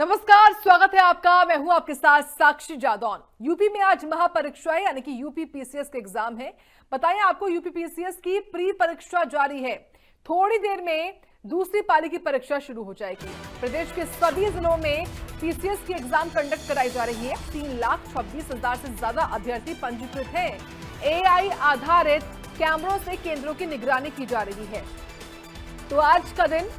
नमस्कार, स्वागत है आपका। मैं हूं आपके साथ साक्षी जादौन। यूपी में आज महापरीक्षाएं यानी कि यूपी पीसीएस के एग्जाम है। बताएं आपको, यूपी पीसीएस की प्री परीक्षा जारी है। थोड़ी देर में दूसरी पाली की परीक्षा शुरू हो जाएगी। प्रदेश के सभी जिलों में पीसीएस की एग्जाम कंडक्ट कराई जा रही है। 3,26,000 से ज्यादा अभ्यर्थी पंजीकृत हैं। एआई आधारित कैमरों से केंद्रों की निगरानी की जा रही है। तो आज का दिन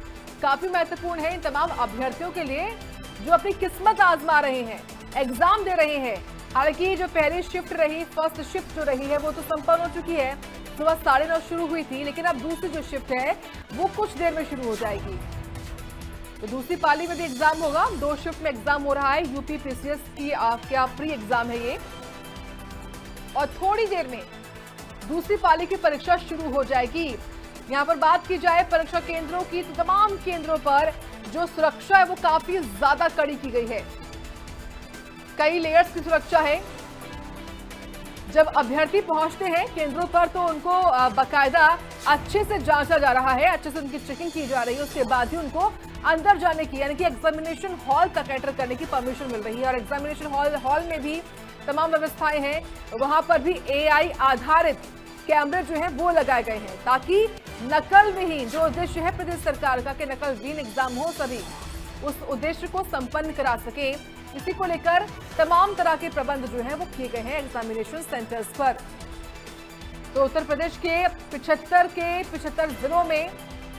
काफी महत्वपूर्ण है इन तमाम अभ्यर्थियों के लिए जो अपनी किस्मत आजमा रहे हैं, एग्जाम दे रहे हैं। हालांकि जो पहली शिफ्ट रही, फर्स्ट शिफ्ट जो रही है वो तो संपन्न हो चुकी है। सुबह 9:30 शुरू हुई थी, लेकिन अब दूसरी जो शिफ्ट है वो कुछ देर में शुरू हो जाएगी। तो दूसरी पाली में भी एग्जाम होगा। 2 शिफ्ट में एग्जाम हो रहा है। यूपी पीसीएस की क्या प्री एग्जाम है ये, और थोड़ी देर में दूसरी पाली की परीक्षा शुरू हो जाएगी। यहाँ पर बात की जाए परीक्षा केंद्रों की, तो तमाम केंद्रों पर जो सुरक्षा है वो काफी ज्यादा कड़ी की गई है। कई लेयर्स की सुरक्षा है। जब अभ्यर्थी पहुंचते हैं केंद्रों पर तो उनको बाकायदा अच्छे से जांचा जा रहा है, अच्छे से उनकी चेकिंग की जा रही है। उसके बाद ही उनको अंदर जाने की यानी कि एग्जामिनेशन हॉल तक एंटर करने की परमिशन मिल रही है। और एग्जामिनेशन हॉल में भी तमाम व्यवस्थाएं हैं। वहां पर भी एआई आधारित कैमरे जो हैं वो लगाए गए हैं, ताकि नकल विहीन, जो उद्देश्य है प्रदेश सरकार का कि नकल विहीन एग्जाम हो, सभी उस उद्देश्य को संपन्न करा सके। इसी को लेकर तमाम तरह के प्रबंध जो हैं वो किए गए हैं एग्जामिनेशन सेंटर्स पर। तो उत्तर प्रदेश के 75 जिलों में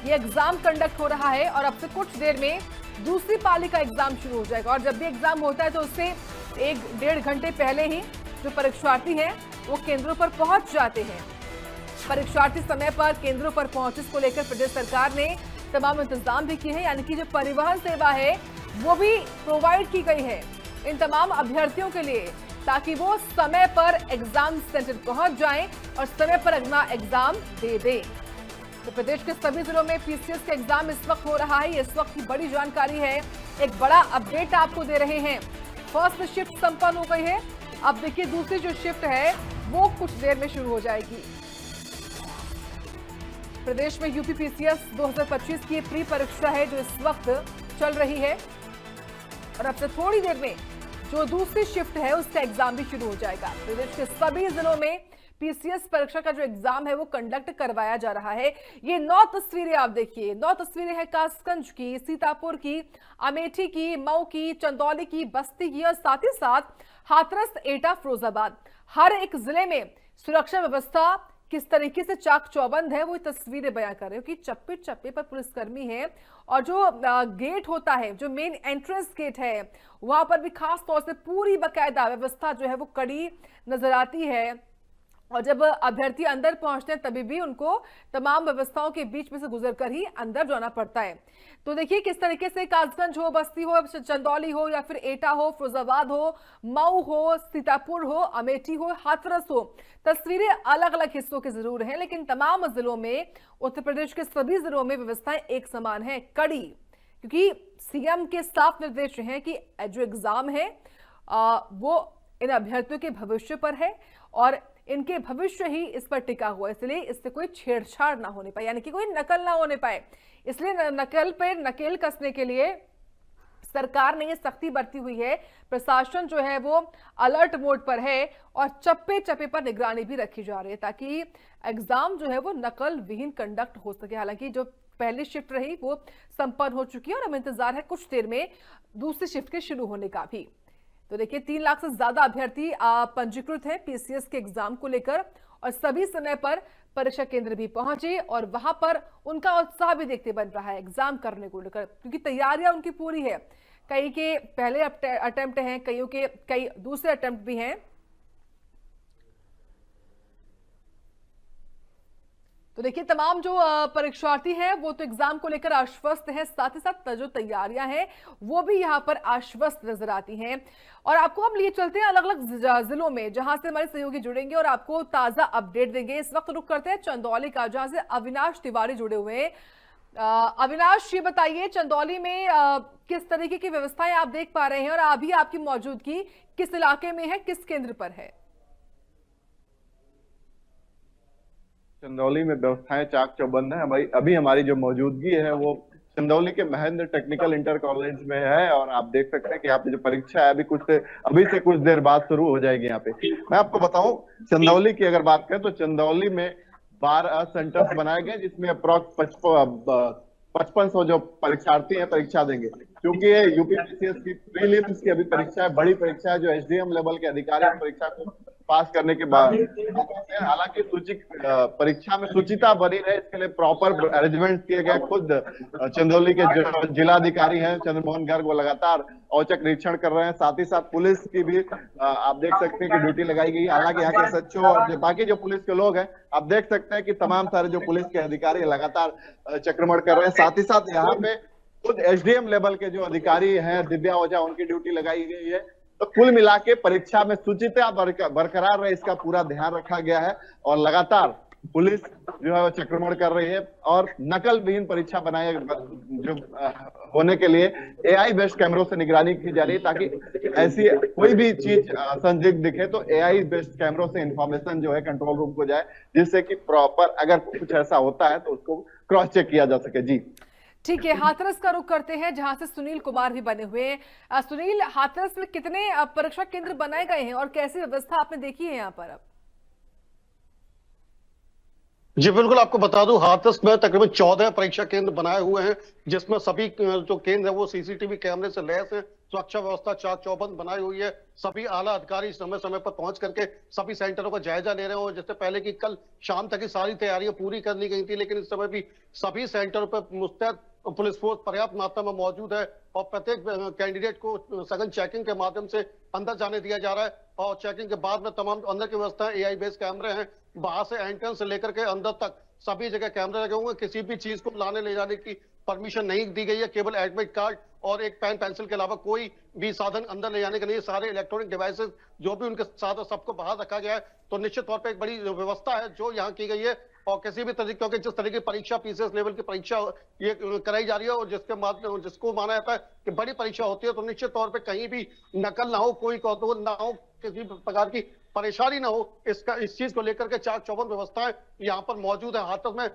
ये एग्जाम कंडक्ट हो रहा है और अब से कुछ देर में दूसरी पाली का एग्जाम शुरू हो जाएगा। और जब भी एग्जाम होता है तो उससे 1-1.5 घंटे पहले ही जो परीक्षार्थी हैं वो केंद्रों पर पहुंच जाते हैं। परीक्षार्थी समय पर केंद्रों पर पहुंचे, इसको लेकर प्रदेश सरकार ने तमाम इंतजाम भी किए हैं। यानी कि जो परिवहन सेवा है वो भी प्रोवाइड की गई है इन तमाम अभ्यर्थियों के लिए, ताकि वो समय पर एग्जाम सेंटर पहुंच जाएं और समय पर अपना एग्जाम दे दें। तो प्रदेश के सभी जिलों में पीसीएस का एग्जाम इस वक्त हो रहा है। इस वक्त की बड़ी जानकारी है, एक बड़ा अपडेट आपको दे रहे हैं। फर्स्ट शिफ्ट संपन्न हो गई है। अब देखिए दूसरी जो शिफ्ट है वो कुछ देर में शुरू हो जाएगी। प्रदेश में यूपी पीसीएस 2025 की प्री परीक्षा है जो इस वक्त चल रही है। और अब से थोड़ी देर में जो दूसरी शिफ्ट है उसका एग्जाम भी शुरू हो जाएगा। प्रदेश के सभी जिलों में पीसीएस परीक्षा का जो एग्जाम है वो कंडक्ट करवाया जा रहा है। ये 9 तस्वीरें आप देखिए। 9 तस्वीरें हैं कासगंज की, सीतापुर की, अमेठी की, मऊ की, चंदौली की, बस्ती की और साथ ही साथ हाथरस, एटा, फिरोजाबाद। हर एक जिले में सुरक्षा व्यवस्था किस तरीके से चाक चौबंद है वो तस्वीरें बयां कर रहे हो कि चप्पे चप्पे पर पुलिसकर्मी है। और जो गेट होता है, जो मेन एंट्रेंस गेट है, वहां पर भी खास तौर से पूरी बाकायदा व्यवस्था जो है वो कड़ी नजर आती है। और जब अभ्यर्थी अंदर पहुंचते हैं तभी भी उनको तमाम व्यवस्थाओं के बीच में से गुजरकर ही अंदर जाना पड़ता है। तो देखिए किस तरीके से कासगंज हो, बस्ती हो, चंदौली हो या फिर एटा हो, फिरोजाबाद हो, मऊ हो, सीतापुर हो, अमेठी हो, हाथरस हो, तस्वीरें अलग अलग हिस्सों की जरूर हैं, लेकिन तमाम जिलों में, उत्तर प्रदेश के सभी जिलों में व्यवस्थाएं एक समान है, कड़ी। क्योंकि सीएम के साफ निर्देश हैं कि जो एग्जाम है वो इन अभ्यर्थियों के भविष्य पर है और इनके भविष्य ही इस पर टिका हुआ है। इसलिए इससे कोई छेड़छाड़ ना होने पाए, यानी कि कोई नकल ना होने पाए। इसलिए नकल पर नकेल कसने के लिए सरकार ने ये सख्ती बरती हुई है। प्रशासन जो है वो अलर्ट मोड पर है और चप्पे चप्पे पर निगरानी भी रखी जा रही है, ताकि एग्जाम जो है वो नकल विहीन कंडक्ट हो सके। हालांकि जो पहली शिफ्ट रही वो संपन्न हो चुकी है और अब इंतजार है कुछ देर में दूसरी शिफ्ट के शुरू होने का भी। तो देखिए 3 लाख से ज्यादा अभ्यर्थी पंजीकृत हैं पीसीएस के एग्जाम को लेकर और सभी समय पर परीक्षा केंद्र भी पहुंचे और वहां पर उनका उत्साह भी देखते बन रहा है एग्जाम करने को लेकर, क्योंकि तैयारियां उनकी पूरी है। कई के पहले अटेम्प्ट हैं, कईयों के कई दूसरे अटेम्प्ट भी हैं। तो देखिए तमाम जो परीक्षार्थी हैं वो तो एग्जाम को लेकर आश्वस्त हैं, साथ ही साथ जो तैयारियां हैं वो भी यहां पर आश्वस्त नजर आती हैं। और आपको हम लिए चलते हैं अलग अलग जिलों में जहां से हमारे सहयोगी जुड़ेंगे और आपको ताजा अपडेट देंगे। इस वक्त रुक करते हैं चंदौली का, जहां से अविनाश तिवारी जुड़े हुए हैं। अविनाश, ये बताइए चंदौली में किस तरीके की व्यवस्थाएं आप देख पा रहे हैं और अभी आपकी मौजूदगी किस इलाके में है, किस केंद्र पर है? चंदौली में व्यवस्थाएं चाक चौबंद है। अभी अभी हमारी जो मौजूदगी है वो चंदौली के महेंद्र टेक्निकल इंटर कॉलेज में है। और आप देख सकते हैं कि यहाँ पे जो परीक्षा है अभी से कुछ देर बाद शुरू हो जाएगी। यहाँ पे मैं आपको बताऊं, चंदौली की अगर बात करें तो चंदौली में 12 सेंटर्स बनाए गए, जिसमें अप्रॉक्स 5500 जो परीक्षार्थी हैं परीक्षा देंगे। क्योंकि ये यूपीपीसीएस की प्रीलिम्स की अभी परीक्षा है, बड़ी परीक्षा है, जो एसडीएम लेवल के अधिकारी परीक्षा को पास करने के बाद, हालांकि परीक्षा में शुचिता बनी रहे इसके लिए प्रॉपर अरेंजमेंट किए गए। खुद चंदौली के जो जिलाधिकारी हैं चंद्रमोहन गर्ग, वो लगातार औचक निरीक्षण कर रहे हैं। साथ ही साथ पुलिस की भी आप देख सकते हैं कि ड्यूटी लगाई गई। हालांकि यहाँ के एसएचओ और जो बाकी जो पुलिस के लोग हैं, आप देख सकते हैं कि तमाम सारे जो पुलिस के अधिकारी लगातार चक्रमण कर रहे हैं। साथ ही साथ यहाँ पे खुद एसडीएम लेवल के जो अधिकारी हैं दिव्या ओझा, उनकी ड्यूटी लगाई गई है। तो कुल मिला के परीक्षा में शुचिता बरकरार रहे, इसका पूरा ध्यान रखा गया है। और लगातार पुलिस जो है वो चक्रमण कर रही है और नकल विहीन परीक्षा बनाए जो होने के लिए एआई बेस्ड कैमरों से निगरानी की जा रही है, ताकि ऐसी कोई भी चीज संदिग्ध दिखे तो एआई बेस्ड कैमरों से इंफॉर्मेशन जो है कंट्रोल रूम को जाए, जिससे कि प्रॉपर अगर कुछ ऐसा होता है तो उसको क्रॉस चेक किया जा सके। जी ठीक है, हाथरस का रुख करते हैं जहां से सुनील कुमार भी बने हुए हैं। सुनील, हाथरस में कितने परीक्षा केंद्र बनाए गए हैं और कैसी व्यवस्था आपने देखी है यहाँ पर? अब जी बिल्कुल, आपको बता दूं, हाथरस में तकरीबन 14 परीक्षा केंद्र बनाए हुए हैं, जिसमें सभी जो केंद्र है वो सीसीटीवी कैमरे से लैस है। सुरक्षा व्यवस्था चाक चौबंद बनाई हुई है। सभी आला अधिकारी समय समय पर पहुंच करके सभी सेंटरों का जायजा ले रहे हैं। और जिससे पहले की कल शाम तक की सारी तैयारियां पूरी कर ली गई थी, लेकिन इस समय भी सभी सेंटरों पर मुस्तैद पुलिस फोर्स पर्याप्त मात्रा में मौजूद है। और प्रत्येक कैंडिडेट को सघन चेकिंग के माध्यम से अंदर जाने दिया जा रहा है। और चेकिंग के बाद में तमाम अंदर की व्यवस्था एआई बेस्ड कैमरे हैं। बाहर से एंट्रेंस से लेकर के अंदर तक सभी जगह कैमरे लगे हुए। किसी भी चीज को लाने ले जाने की परमिशन नहीं दी गई है। केवल एडमिट कार्ड और एक पेन पेंसिल के अलावा कोई भी साधन अंदर ले जाने के लिए, सारे इलेक्ट्रॉनिक डिवाइसेस जो भी उनके साथ है सबको बाहर रखा गया है। तो निश्चित तौर पर एक बड़ी व्यवस्था है जो यहाँ की गई है। और किसी भी तरीके, क्योंकि जिस तरीके की परीक्षा पीसीएस लेवल की परीक्षा ये कराई जा रही है और जिसके माध्यम जिसको माना जाता है कि बड़ी परीक्षा होती है, तो निश्चित तौर पे कहीं भी नकल ना हो, कोई कौतूहल ना हो, किसी प्रकार की परेशानी ना हो, इस चीज को लेकर के चाक चौबंद व्यवस्थाएं यहाँ पर मौजूद है। हाथरस में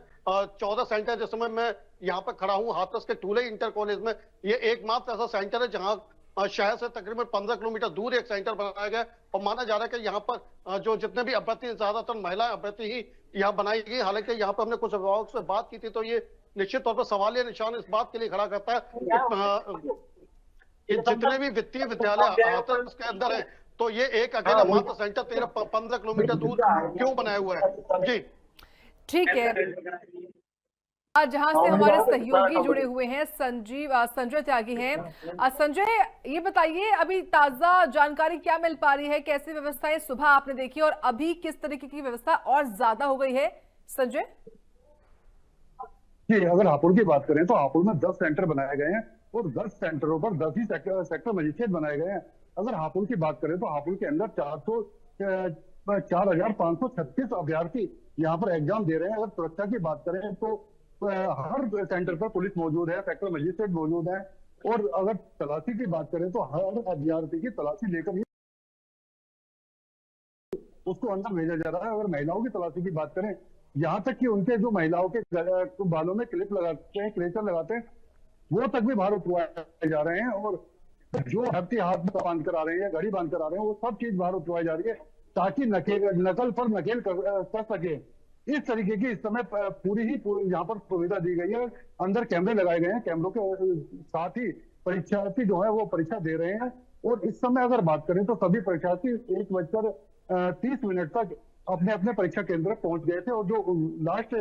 14 सेंटर, जिस समय मैं यहाँ पर खड़ा हूँ हाथरस के टूले इंटर कॉलेज में, ये एकमात्र ऐसा सेंटर है जहाँ शहर से तकरीबन 15 किलोमीटर दूर एक सेंटर बनाया गया। और माना जा रहा है कि यहाँ पर जो जितने भी अभ्यर्थी, ज्यादातर महिला अभ्यर्थी ही यहाँ बनाई गई। हालांकि यहाँ पर हमने कुछ अभिभावकों से बात की थी, तो ये निश्चित तौर पर सवालिया निशान इस बात के लिए खड़ा करता है कि जितने भी वित्तीय विद्यालय हाथरस के अंदर है, तो ये एक अकेला मात्र सेंटर 15 किलोमीटर दूर क्यों बनाया हुआ है। जी ठीक है, जहां से हमारे सहयोगी जुड़े हुए हैं संजय त्यागी हैं। संजय, ये बताइए अभी ताजा जानकारी क्या मिल पा रही है, कैसी व्यवस्थाएं सुबह आपने देखी और अभी किस तरीके की व्यवस्था और ज्यादा हो गई है? संजय जी, अगर हापुड़ की बात करें तो हापुड़ में 10 सेंटर बनाए गए हैं और 10 सेंटरों पर 10 ही सेक्टर मजिस्ट्रेट बनाए गए हैं। अगर हापुड़ की बात करें तो हापुड़ के अंदर 4,536 अभ्यर्थी यहाँ पर एग्जाम दे रहे हैं। अगर सुरक्षा की बात करें तो हर सेंटर पर पुलिस मौजूद है, सेक्टर मजिस्ट्रेट मौजूद है। और अगर तलाशी की बात करें तो हर अभ्यर्थी की तलाशी लेकर ही उसको अंदर भेजा जा रहा है। अगर महिलाओं की तलाशी की बात करें, यहाँ तक कि उनके जो महिलाओं के बालों में क्लिप लगाते हैं, क्लेचर लगाते हैं, वो तक भी बाहर उतरवाए जा रहे हैं। और जो अभ्यर्थी हाथ में बांध कर आ रहे हैं या घड़ी बांध कर आ रहे हैं, वो सब चीज बाहर उतरवाई जा रही है ताकि नकल पर नकेल कर सके। इस तरीके की इस समय पूरी यहाँ पर सुविधा दी गई है। अंदर कैमरे लगाए गए हैं, कैमरों के साथ ही परीक्षार्थी जो है वो परीक्षा दे रहे हैं। और इस समय अगर बात करें तो सभी परीक्षार्थी 1:30 तक अपने अपने परीक्षा केंद्र पहुंच गए थे। और जो लास्ट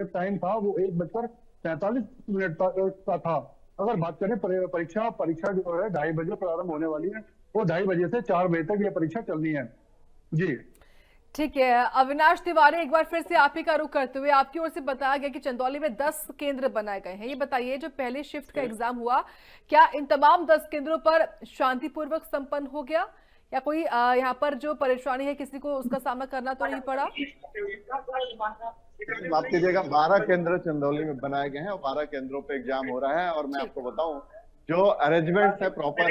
टाइम था वो 1:45 का था। अगर बात करें परीक्षा जो है 2:30 बजे प्रारंभ होने वाली है और 2:30 बजे से 4 बजे तक ये परीक्षा चलनी है। जी ठीक है, अविनाश तिवारी, एक बार फिर से आप ही का रुख करते हुए आपकी ओर से बताया गया कि चंदौली में 10 केंद्र बनाए गए हैं। ये बताइए, जो पहले शिफ्ट का एग्जाम हुआ, क्या इन तमाम 10 केंद्रों पर शांतिपूर्वक संपन्न हो गया या कोई यहाँ पर जो परेशानी है किसी को उसका सामना करना तो नहीं पड़ा? माफ कीजिएगा, 12 केंद्र चंदौली में बनाए गए हैं और 12 केंद्रों पे एग्जाम हो रहा है। और मैं आपको बताऊं, जो अरेंजमेंट है प्रॉपर है।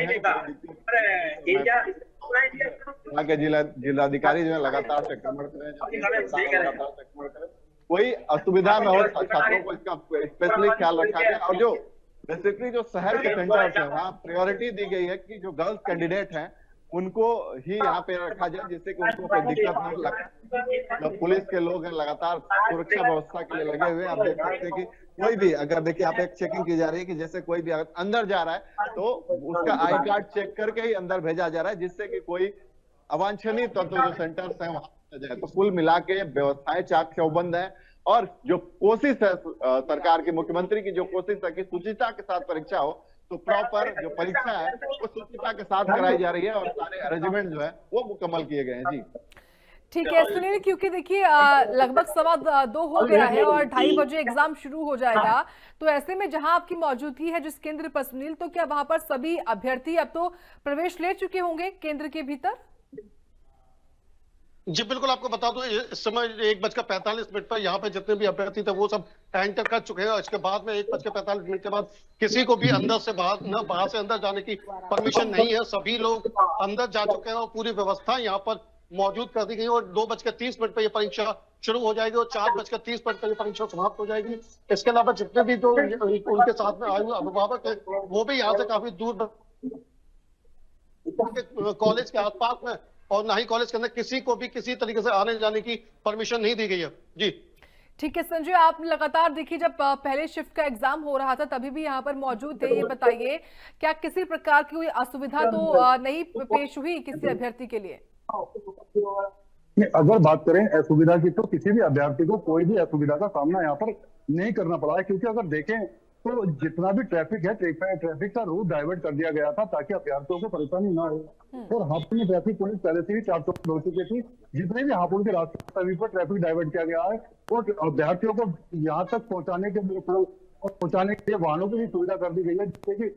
यहाँ के जिलाधिकारी जो है लगातार चक्रमण करें, कोई असुविधा न हो, छात्रों को इसका स्पेशली ख्याल रखा गया। और जो बेसिकली जो शहर के सेंटर्स है वहाँ प्रायोरिटी दी गई है कि जो गर्ल्स कैंडिडेट हैं उनको ही यहाँ पे रखा जाए, जिससे कि उनको कोई दिक्कत नहीं लगे। जो पुलिस के लोग हैं लगातार सुरक्षा व्यवस्था के लिए लगे हुए हैं। आप देख सकते हैं कि कोई भी अगर देखिए आप एक चेकिंग की जा रही है कि जैसे कोई भी अगर अंदर जा रहा है तो उसका आई कार्ड चेक करके ही अंदर भेजा जा रहा है, जिससे कि कोई अवांछनीय तत्व जो सेंटर्स हैं वहां जाए। तो कुल मिला के व्यवस्थाएं चाक चौबंद है और जो कोशिश है सरकार की, मुख्यमंत्री की जो कोशिश है कि शुचिता के साथ परीक्षा हो, तो प्रॉपर जो परीक्षा है वो शुचिता के साथ कराई जा रही है और सारे अरेंजमेंट जो है वो मुकम्मल किए गए हैं। जी ठीक है सुनील, क्योंकि देखिए लगभग 2:15 हो गया है और 2:30 बजे एग्जाम शुरू हो जाएगा, तो ऐसे में जहां आपकी मौजूदगी है जिस केंद्र पर सुनील, तो क्या वहां पर सभी अभ्यर्थी अब तो प्रवेश ले चुके होंगे केंद्र के भीतर? जी बिल्कुल, आपको बता दूं इस समय 1:45 पर यहाँ पे जितने भी अभ्यर्थी थे वो सब एंटर कर चुके हैं और इसके बाद में 1:45 के बाद किसी को भी अंदर से बाहर न बाहर से अंदर जाने की परमिशन नहीं है। सभी लोग अंदर जा चुके हैं और पूरी व्यवस्था यहाँ पर मौजूद कर दी गई और 2:30 पर यह परीक्षा शुरू हो जाएगी और 4:30 पर यह परीक्षा समाप्त हो जाएगी। इसके अलावा जितने भी जो उनके साथ में आए हुए अभिभावक है वो भी यहाँ से काफी दूर कॉलेज के आसपास में और ना ही कॉलेज के अंदर किसी को भी किसी तरीके से आने जाने की परमिशन नहीं दी गई है। जी ठीक है संजय, आप लगातार देखिए जब पहले शिफ्ट का एग्जाम हो रहा था तभी भी यहाँ पर मौजूद थे, ये बताइए क्या किसी प्रकार की कोई असुविधा तो नहीं पेश हुई किसी अभ्यर्थी के लिए? अगर बात करें असुविधा की तो किसी भी अभ्यर्थी को कोई भी असुविधा का सामना यहाँ पर नहीं करना पड़ा है, क्योंकि अगर देखें तो जितना भी ट्रैफिक है ट्रैफिक का रूट डाइवर्ट कर दिया गया था ताकि अभ्यर्थियों को परेशानी ना हो। और हापुड़ में ट्रैफिक पुलिस पहले से ही 4 चौक हो चुकी थी, जितने भी हापुड़ के रास्ते सभी पर ट्रैफिक डाइवर्ट किया गया है और अभ्यर्थियों को यहाँ तक पहुंचाने के लिए वाहनों की भी सुविधा कर दी गई है, जिससे कि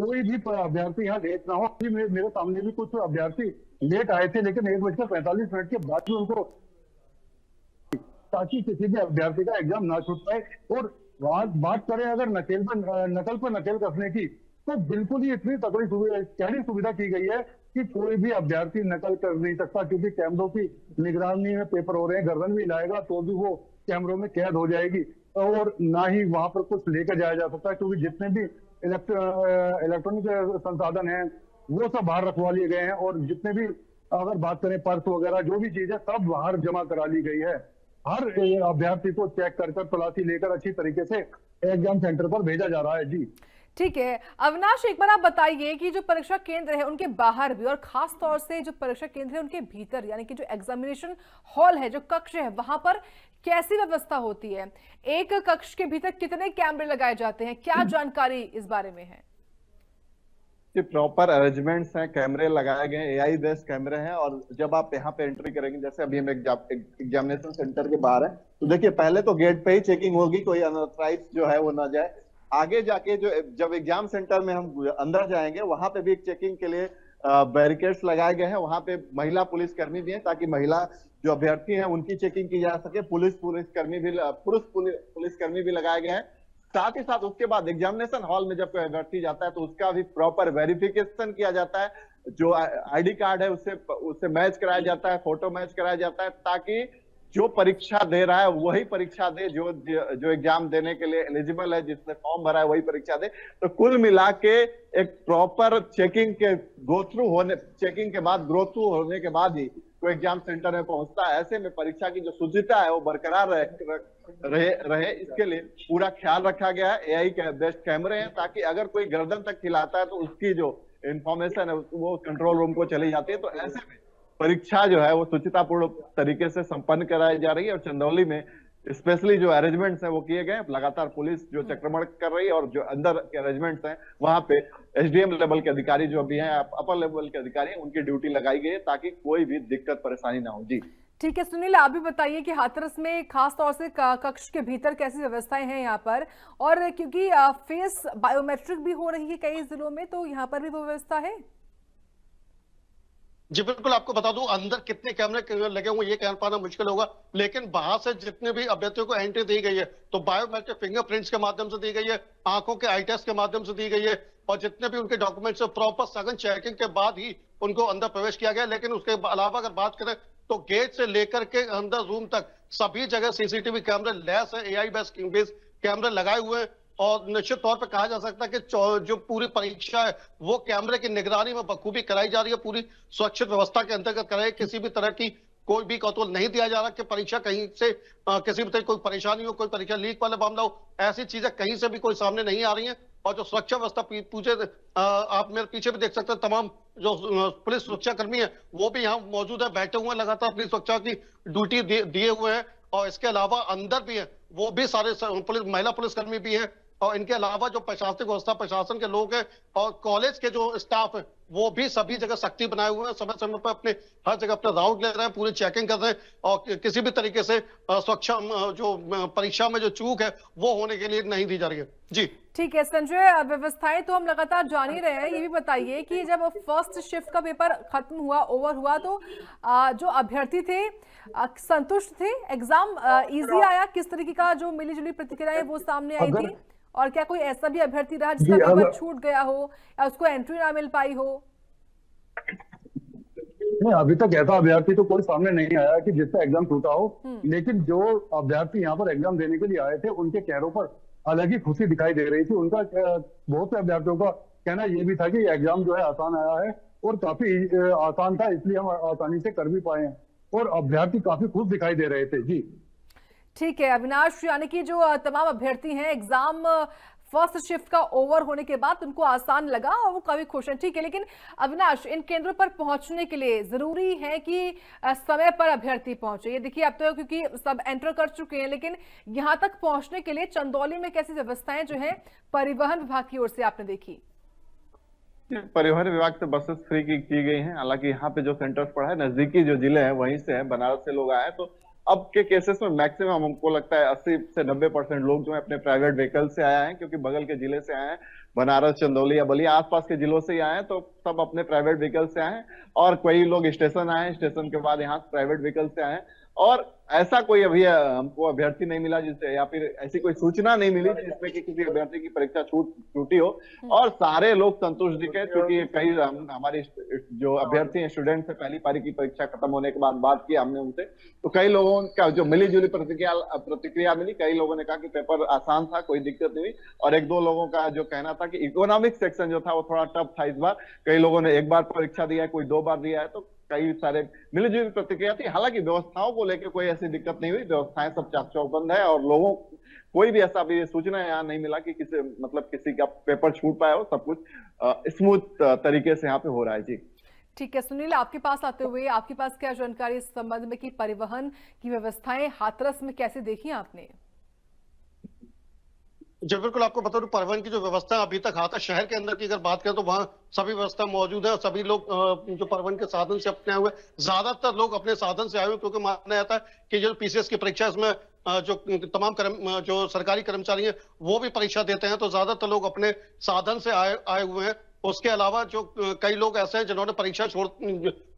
कोई भी अभ्यर्थी यहाँ लेट ना हो। मेरे सामने भी कुछ अभ्यर्थी लेट आए थे लेकिन 1:45 के बाद भी उनको, ताकि किसी भी अभ्यर्थी का एग्जाम ना छूट पाए। और बात करें अगर नकल पर नकल कसने की, तो बिल्कुल ही इतनी तगड़ी सुविधा की गई है कि कोई भी अभ्यर्थी नकल कर नहीं सकता, क्योंकि कैमरों की निगरानी में पेपर हो रहे हैं। गर्दन भी हिलाएगा तो भी वो कैमरों में कैद हो जाएगी और ना ही वहां पर कुछ लेकर जाया जा सकता, क्योंकि जितने भी इलेक्ट्रॉनिक संसाधन है वो सब बाहर रखवा लिए गए हैं और जितने भी अगर बात करें पर्स वगैरह जो भी चीज है सब बाहर जमा करा ली गई है। हर अभ्यर्थी को चेक कर तलाशी लेकर अच्छी तरीके से एग्जाम सेंटर पर भेजा जा रहा है। जी ठीक है अविनाश, एक बार आप बताइए कि जो परीक्षा केंद्र है उनके बाहर भी और खास तौर से जो परीक्षा केंद्र है उनके भीतर, यानी कि जो एग्जामिनेशन हॉल है, जो कक्ष है, वहां पर कैसी व्यवस्था होती है? एक कक्ष के भीतर कितने कैमरे लगाए जाते हैं, क्या जानकारी इस बारे में है? प्रॉपर अरेंजमेंट्स हैं, कैमरे लगाए गए, एआई बेस्ड कैमरे हैं और जब आप यहाँ पे एंट्री करेंगे, जैसे अभी हम एग्जामिनेशन सेंटर के बाहर है, तो देखिए पहले तो गेट पे ही चेकिंग होगी, कोई अनऑथराइज जो है वो ना जाए। आगे जाके जब एग्जाम सेंटर में हम अंदर जाएंगे वहां पे भी एक चेकिंग के लिए बैरिकेड्स लगाए गए हैं। वहां पे महिला पुलिसकर्मी भी हैं ताकि महिला जो अभ्यर्थी हैं उनकी चेकिंग की जा सके। पुरुष पुलिसकर्मी भी लगाए गए हैं। साथ ही साथ उसके बाद एग्जामिनेशन हॉल में जब कोई अभ्यर्थी जाता है तो उसका भी प्रॉपर वेरिफिकेशन किया जाता है। जो आईडी कार्ड है उससे मैच कराया जाता है, फोटो मैच कराया जाता है, ताकि जो परीक्षा दे रहा है वही परीक्षा दे, जो एग्जाम देने के लिए एलिजिबल है, जिसने फॉर्म भरा है वही परीक्षा दे। तो कुल मिला के एक प्रॉपर चेकिंग के बाद ग्रो थ्रू होने के बाद ही कोई एग्जाम सेंटर में पहुंचता है। ऐसे में परीक्षा की जो शुचिता है वो बरकरार रहे इसके लिए पूरा ख्याल रखा गया है। एआई के बेस्ट कैमरे हैं ताकि अगर कोई गर्दन तक हिलाता है तो उसकी जो इंफॉर्मेशन है वो कंट्रोल रूम को चली जाती है। तो ऐसे में परीक्षा जो है वो शुचितापूर्ण तरीके से संपन्न कराई जा रही है और चंदौली में स्पेशली जो अरेंजमेंट्स हैं वो किए गए। लगातार पुलिस जो चक्रमण कर रही है और जो अंदर के अरेंजमेंट्स हैं वहां पे एसडीएम लेवल के अधिकारी जो भी हैं, अपर लेवल के अधिकारी हैं, उनकी ड्यूटी लगाई गई है ताकि कोई भी दिक्कत परेशानी ना हो। जी ठीक है सुनील, आप भी बताइए कि हाथरस में खास तौर से कक्ष के भीतर कैसी व्यवस्थाएं हैं यहाँ पर, और क्योंकि फेस बायोमेट्रिक भी हो रही है कई जिलों में, तो यहाँ पर भी वो व्यवस्था है? जी बिल्कुल, आपको बता दूं अंदर कितने कैमरे लगे हुए ये कह पाना मुश्किल होगा, लेकिन बाहर से जितने भी अभ्यर्थियों को एंट्री दी गई है तो बायोमेट्रिक फिंगरप्रिंट्स के माध्यम से दी गई है, आंखों के आई टेस्ट के माध्यम से दी गई है और जितने भी उनके डॉक्यूमेंट्स प्रॉपर सघन चेकिंग के बाद ही उनको अंदर प्रवेश किया गया। लेकिन उसके अलावा अगर बात करें तो गेट से लेकर के अंदर रूम तक सभी जगह सीसीटीवी कैमरे लैस है, एआई बेस्ड कैमरे लगाए हुए हैं और निश्चित तौर पर कहा जा सकता है कि जो पूरी परीक्षा है वो कैमरे की निगरानी में बखूबी कराई जा रही है, पूरी सुरक्षित व्यवस्था के अंतर्गत कराई। किसी भी तरह की कोई भी कौतूहल नहीं दिया जा रहा कि परीक्षा कहीं से किसी भी तरह कोई परेशानी हो, कोई परीक्षा लीक वाला मामला हो, ऐसी चीजें कहीं से भी कोई सामने नहीं आ रही हैं। और जो सुरक्षा व्यवस्था पूछे, आप मेरे पीछे भी देख सकते हैं, तमाम जो पुलिस सुरक्षा कर्मी है वो भी यहाँ मौजूद है, बैठे हुए हैं, लगातार अपनी सुरक्षा की ड्यूटी दिए हुए हैं। और इसके अलावा अंदर भी है वो भी सारे महिला पुलिसकर्मी भी हैं। और इनके अलावा जो प्रशासनिक व्यवस्था, प्रशासन के लोग हैं और कॉलेज के जो स्टाफ है वो भी सभी जगह सख्ती बनाए हुए हैं, समय समय पर अपने हर जगह अपने राउंड ले रहे हैं, पूरी चेकिंग कर रहे हैं। और किसी भी तरीके से सुरक्षा जो परीक्षा में जो चूक है वो होने के लिए नहीं दी जा रही है। जी ठीक है संजय, व्यवस्थाएं तो हम लगातार जान ही रहे हैं। ये भी बताइए कि जब फर्स्ट शिफ्ट का पेपर खत्म हुआ, ओवर हुआ, तो जो अभ्यर्थी थे संतुष्ट थे? एग्जाम इजी आया? किस तरीके का जो मिली जुली प्रतिक्रियाएं वो सामने आई थी? और क्या कोई ऐसा भी अभ्यर्थी रहा जिसका पेपर छूट गया हो या उसको एंट्री ना मिल पाई हो? नहीं, अभी तक ऐसा अभ्यर्थी तो कोई सामने नहीं आया कि जिसका एग्जाम छूटा हो। लेकिन जो अभ्यर्थी यहाँ पर एग्जाम देने के लिए आए थे उनके चेहरों पर अलग ही खुशी दिखाई दे रही थी। उनका बहुत से अभ्यर्थियों का कहना ये भी था कि एग्जाम जो है आसान आया है और काफी आसान था, इसलिए हम आसानी से कर भी पाए हैं। और अभ्यर्थी काफी खुश दिखाई दे रहे थे। जी ठीक है अविनाश, यानी कि जो तमाम अभ्यर्थी हैं एग्जाम फर्स्ट शिफ्ट का ओवर होने के बाद उनको आसान लगा और वो काफी खुश हैं। ठीक है, लेकिन अविनाश, इन केंद्रों पर पहुंचने के लिए जरूरी है कि समय पर अभ्यर्थी पहुंचे? ये देखिए अब तो क्योंकि सब एंटर कर चुके हैं, लेकिन यहां तक पहुंचने के लिए चंदौली में कैसी व्यवस्थाएं जो है परिवहन विभाग की ओर से आपने देखी? परिवहन विभाग से बसेस फ्री की गई हैं। हालांकि यहाँ पे जो सेंटर्स पड़ा है नजदीकी जो जिले हैं वहीं से है, बनारस से लोग आए हैं। तो अब के केसेस में मैक्सिमम हमको लगता है 80 से 90% लोग जो है अपने प्राइवेट व्हीकल से आए हैं, क्योंकि बगल के जिले से आए हैं, बनारस, चंदौली या बलिया आसपास के जिलों से ही आए हैं। तो सब अपने प्राइवेट व्हीकल से आए हैं और कई लोग स्टेशन आए हैं, स्टेशन के बाद यहाँ प्राइवेट व्हीकल से आए हैं। और ऐसा कोई अभी हमको अभ्यर्थी नहीं मिला जिससे, या फिर ऐसी कोई सूचना नहीं मिली जिसमें कि किसी अभ्यर्थी की परीक्षा छूटी हो। और सारे लोग संतुष्ट दिखे, क्योंकि कई हमारे जो अभ्यर्थी हैं, स्टूडेंट से पहली पारी की परीक्षा खत्म होने के बाद बात की हमने उनसे, तो कई लोगों का जो मिली जुली प्रतिक्रिया मिली। कई लोगों ने कहा कि पेपर आसान था, कोई दिक्कत नहीं हुई। और एक दो लोगों का जो कहना था कि इकोनॉमिक सेक्शन जो था वो थोड़ा टफ था इस बार। कई लोगों ने एक बार परीक्षा दिया है, कोई 2 बार दिया है। तो कई सारे मिलीजुली प्रतिक्रिया थी। हालांकि व्यवस्थाओं को लेकर कोई ऐसी दिक्कत नहीं हुई, व्यवस्थाएं सब चाक चौबंद है और लोगों कोई भी ऐसा भी सूचना यहाँ नहीं मिला कि किसी का पेपर छूट पाया हो। सब कुछ स्मूथ तरीके से यहाँ पे हो रहा है। जी ठीक है सुनील, आपके पास आते हुए आपके पास क्या जानकारी इस संबंध में कि परिवहन की व्यवस्थाएं हाथरस में कैसे देखी आपने? जी बिल्कुल, आपको बता दूं परिवहन की जो व्यवस्था अभी तक हाथरस शहर के अंदर की अगर बात करें तो वहाँ सभी व्यवस्था मौजूद है और सभी लोग जो परिवहन के साधन से अपने आए हुए, ज्यादातर लोग अपने साधन से आए हुए, क्योंकि माना जाता है कि जो पीसीएस की परीक्षा इसमें जो तमाम जो सरकारी कर्मचारी हैं वो भी परीक्षा देते हैं, तो ज्यादातर लोग अपने साधन से आए हुए हैं। उसके अलावा जो कई लोग ऐसे हैं जिन्होंने परीक्षा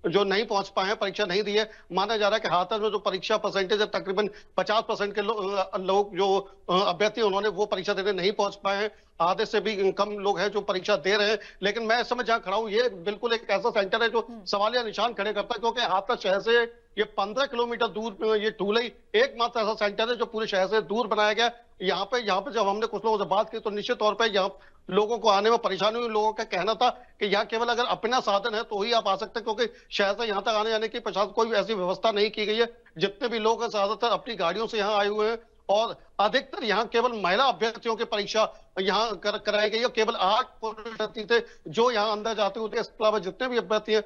जो नहीं पहुंच पाए हैं, परीक्षा नहीं दी है। माना जा रहा है कि हाथरस में जो परीक्षा परसेंटेज है तकरीबन 50% के लोग जो अभ्यर्थी उन्होंने वो परीक्षा देने नहीं पहुंच पाए हैं। आधे से भी कम लोग हैं जो परीक्षा दे रहे हैं। लेकिन मैं इस समय जहां खड़ा हूं ये बिल्कुल एक ऐसा सेंटर है जो सवालिया निशान खड़े करता है, क्योंकि हाथरस शहर से ये 15 किलोमीटर दूर ये ठूलई एकमात्र ऐसा सेंटर है जो पूरे शहर से दूर बनाया गया। यहाँ पे जब हमने कुछ लोगों से बात की तो निश्चित तौर पर यहाँ लोगों को आने में परेशानी हुई। लोगों का कहना था कि यहाँ केवल अगर अपना साधन है तो ही आप आ सकते हैं, क्योंकि शहर से यहाँ तक आने जाने की प्रशासन कोई ऐसी व्यवस्था नहीं की गई है। जितने भी लोग हैं ज्यादातर अपनी गाड़ियों से यहाँ आए हुए हैं और अधिकतर यहाँ केवल महिला अभ्यर्थियों की परीक्षा यहाँ कराई गई है। केवल 8 अभ्यर्थी थे जो यहाँ अंदर जाते हुए थे। इसके अलावा जितने भी अभ्यर्थी हैं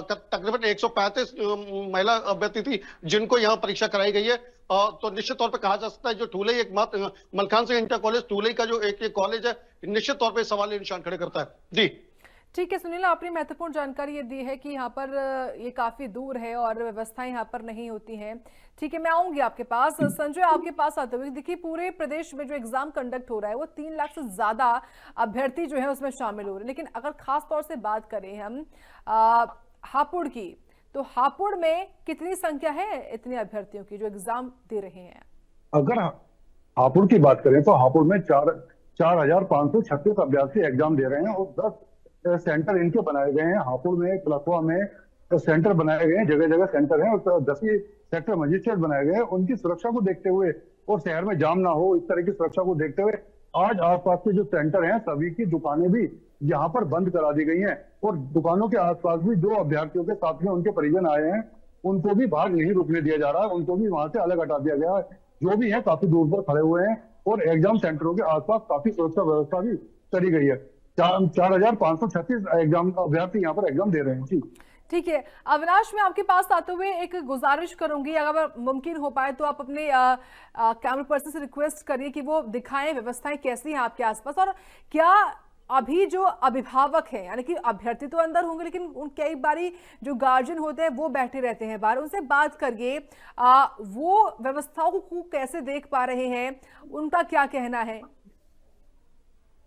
तकरीबन 135 महिला अभ्यर्थी थी जिनको यहाँ परीक्षा कराई गई है। तो निश्चित तौर पर कहा जा सकता है जो ठूलई एकमात्र मलखान सिंह इंटर कॉलेज ठूलई का जो एक कॉलेज है निश्चित तौर पर सवाल निशान खड़े करता है। जी ठीक है सुनील, आपने महत्वपूर्ण जानकारी ये दी है कि यहाँ पर ये काफी दूर है और व्यवस्थाएं यहाँ पर नहीं होती हैं। ठीक है, मैं आऊंगी आपके पास। संजय, आपके पास आते हुए देखिए पूरे प्रदेश में जो एग्जाम कंडक्ट हो रहा है वो 3 लाख से ज्यादा अभ्यर्थी जो है उसमें शामिल हो रहे हैं। लेकिन अगर खास तौर से बात करें हम हापुड़ की, तो हापुड़ में कितनी संख्या है इतने अभ्यर्थियों की जो एग्जाम दे रहे हैं? अगर हापुड़ की बात करें तो हापुड़ में 4,536 अभ्यर्थी एग्जाम दे रहे हैं और 10 सेंटर इनके बनाए गए हैं। हापुड़ में, कलकवा में सेंटर बनाए गए हैं, जगह जगह सेंटर हैं और 10 सेक्टर मजिस्ट्रेट बनाए गए हैं। उनकी सुरक्षा को देखते हुए और शहर में जाम ना हो इस तरह की सुरक्षा को देखते हुए आज आसपास के जो सेंटर हैं सभी की दुकानें भी यहाँ पर बंद करा दी गई हैं, और दुकानों के आसपास भी जो अभ्यर्थियों के साथ में उनके परिजन आए हैं उनको भी बाहर नहीं रुकने दिया जा रहा है, उनको भी वहां से अलग हटा दिया गया है। जो भी है काफी दूर पर खड़े हुए हैं, और एग्जाम सेंटरों के आसपास काफी सुरक्षा व्यवस्था भी करी गई है। 4,536 एग्जाम अभ्यर्थी यहाँ पर एग्जाम दे रहे हैं जी। ठीक है अविनाश, मैं आपके पास आते हुए एक गुजारिश करूंगी, अगर मुमकिन हो पाए तो आप अपने कैमरा पर्सन से रिक्वेस्ट करिए कि वो दिखाएं व्यवस्थाएं कैसी हैं आपके आसपास, और क्या अभी जो अभिभावक हैं यानी कि अभ्यर्थी तो अंदर होंगे लेकिन उन कई बारी जो गार्जियन होते हैं वो बैठे रहते हैं बाहर, उनसे बात करिए वो व्यवस्थाओं को कैसे देख पा रहे हैं, उनका क्या कहना है।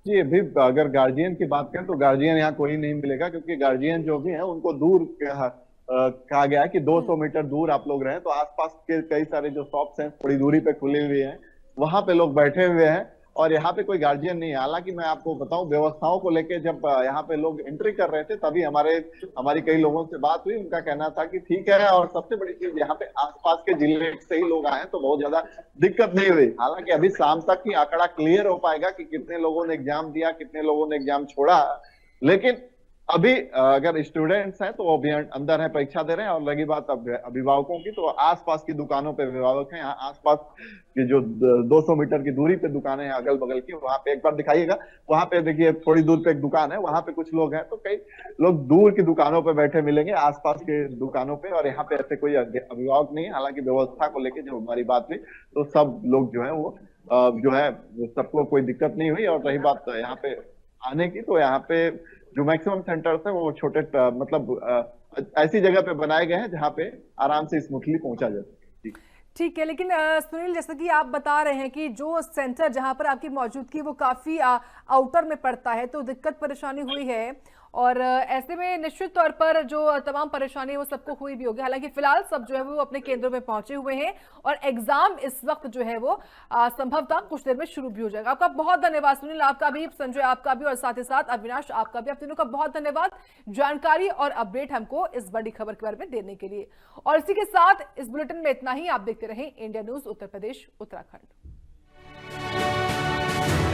जी अभी अगर गार्जियन की बात करें तो गार्जियन यहाँ कोई नहीं मिलेगा, क्योंकि गार्जियन जो भी है उनको दूर कहा गया है कि 200 मीटर दूर आप लोग रहें। तो आसपास के कई सारे जो शॉप्स हैं थोड़ी दूरी पे खुले हुए हैं, वहां पे लोग बैठे हुए हैं और यहाँ पे कोई गार्जियन नहीं है। हालांकि मैं आपको बताऊं व्यवस्थाओं को लेके जब यहाँ पे लोग एंट्री कर रहे थे तभी हमारी कई लोगों से बात हुई, उनका कहना था कि ठीक है, और सबसे बड़ी चीज यहाँ पे आसपास के जिले से ही लोग आए तो बहुत ज्यादा दिक्कत नहीं हुई। हालांकि अभी शाम तक ही आंकड़ा क्लियर हो पाएगा कि कितने लोगों ने एग्जाम दिया, कितने लोगों ने एग्जाम छोड़ा। लेकिन अभी अगर स्टूडेंट्स हैं तो वो भी अंदर है, परीक्षा दे रहे हैं। और लगी बात अभिभावकों की, तो आसपास की दुकानों पे अभिभावक हैं। आसपास की जो 200 मीटर की दूरी पे दुकानें हैं अगल बगल की, वहां पे एक बार दिखाइएगा, वहां पे देखिए थोड़ी दूर पे एक दुकान है, वहां पे कुछ लोग हैं। तो कई लोग दूर की दुकानों पे बैठे मिलेंगे आसपास के दुकानों पे, और यहाँ पे ऐसे कोई अभिभावक नहीं है। हालांकि व्यवस्था को लेकर जब हमारी बात हुई तो सब लोग जो है वो जो है सबको कोई दिक्कत नहीं हुई। और रही बात यहाँ पे आने की, तो यहाँ पे जो मैक्सिमम सेंटर्स है वो छोटे मतलब ऐसी जगह पे बनाए गए हैं जहाँ पे आराम से स्मूथली पहुंचा जा सके। ठीक है, लेकिन सुनील जैसा कि आप बता रहे हैं कि जो सेंटर जहां पर आपकी मौजूदगी वो काफी आउटर में पड़ता है, तो दिक्कत परेशानी हुई है, और ऐसे में निश्चित तौर पर जो तमाम परेशानी है वो सबको हुई भी होगी। हालांकि फिलहाल सब जो है वो अपने केंद्रों में पहुंचे हुए हैं और एग्जाम इस वक्त जो है वो संभवतः कुछ देर में शुरू भी हो जाएगा। आपका बहुत धन्यवाद सुनील, आपका भी, संजय आपका भी, और साथ ही साथ अविनाश आपका भी, आप तीनों का बहुत धन्यवाद जानकारी और अपडेट हमको इस बड़ी खबर के बारे में देने के लिए। और इसी के साथ इस बुलेटिन में इतना ही। आप देखते रहें इंडिया न्यूज उत्तर प्रदेश उत्तराखंड।